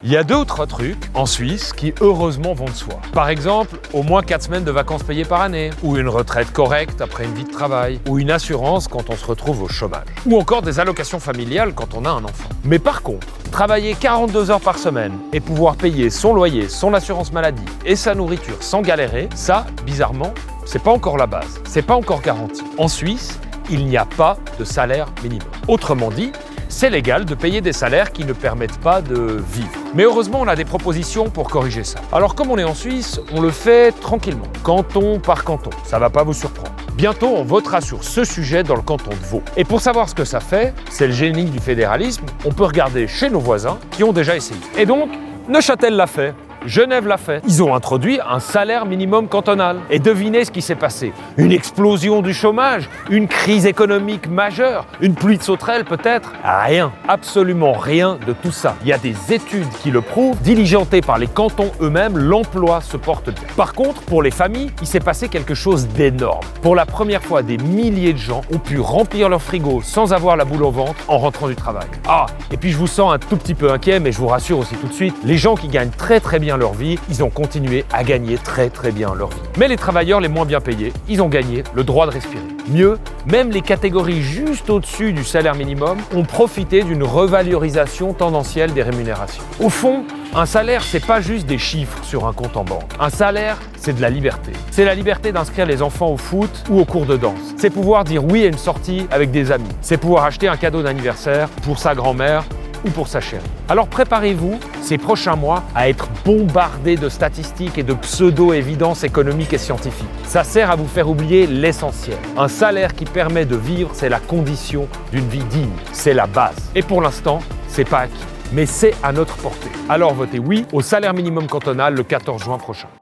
Il y a 2 autres trucs en Suisse qui heureusement vont de soi. Par exemple, au moins 4 semaines de vacances payées par année, ou une retraite correcte après une vie de travail, ou une assurance quand on se retrouve au chômage, ou encore des allocations familiales quand on a un enfant. Mais par contre, travailler 42 heures par semaine et pouvoir payer son loyer, son assurance maladie et sa nourriture sans galérer, ça, bizarrement, c'est pas encore la base, c'est pas encore garanti. En Suisse, il n'y a pas de salaire minimum. Autrement dit, c'est légal de payer des salaires qui ne permettent pas de vivre. Mais heureusement, on a des propositions pour corriger ça. Alors comme on est en Suisse, on le fait tranquillement, canton par canton. Ça va pas vous surprendre. Bientôt, on votera sur ce sujet dans le canton de Vaud. Et pour savoir ce que ça fait, c'est le génie du fédéralisme, on peut regarder chez nos voisins qui ont déjà essayé. Et donc, Neuchâtel l'a fait. Genève l'a fait. Ils ont introduit un salaire minimum cantonal. Et devinez ce qui s'est passé. Une explosion du chômage, une crise économique majeure, une pluie de sauterelles peut-être. Rien, absolument rien de tout ça. Il y a des études qui le prouvent, diligentées par les cantons eux-mêmes, l'emploi se porte bien. Par contre, pour les familles, il s'est passé quelque chose d'énorme. Pour la première fois, des milliers de gens ont pu remplir leur frigo sans avoir la boule au ventre en rentrant du travail. Ah, et puis je vous sens un tout petit peu inquiet, mais je vous rassure aussi tout de suite, les gens qui gagnent très bien leur vie, ils ont continué à gagner très bien leur vie. Mais les travailleurs les moins bien payés, ils ont gagné le droit de respirer. Mieux, même les catégories juste au-dessus du salaire minimum ont profité d'une revalorisation tendancielle des rémunérations. Au fond, un salaire, c'est pas juste des chiffres sur un compte en banque. Un salaire, c'est de la liberté. C'est la liberté d'inscrire les enfants au foot ou au cours de danse. C'est pouvoir dire oui à une sortie avec des amis. C'est pouvoir acheter un cadeau d'anniversaire pour sa grand-mère ou pour sa chérie. Alors préparez-vous ces prochains mois à être bombardés de statistiques et de pseudo-évidences économiques et scientifiques. Ça sert à vous faire oublier l'essentiel. Un salaire qui permet de vivre, c'est la condition d'une vie digne. C'est la base. Et pour l'instant, c'est pas acquis. Mais c'est à notre portée. Alors votez oui au salaire minimum cantonal le 14 juin prochain.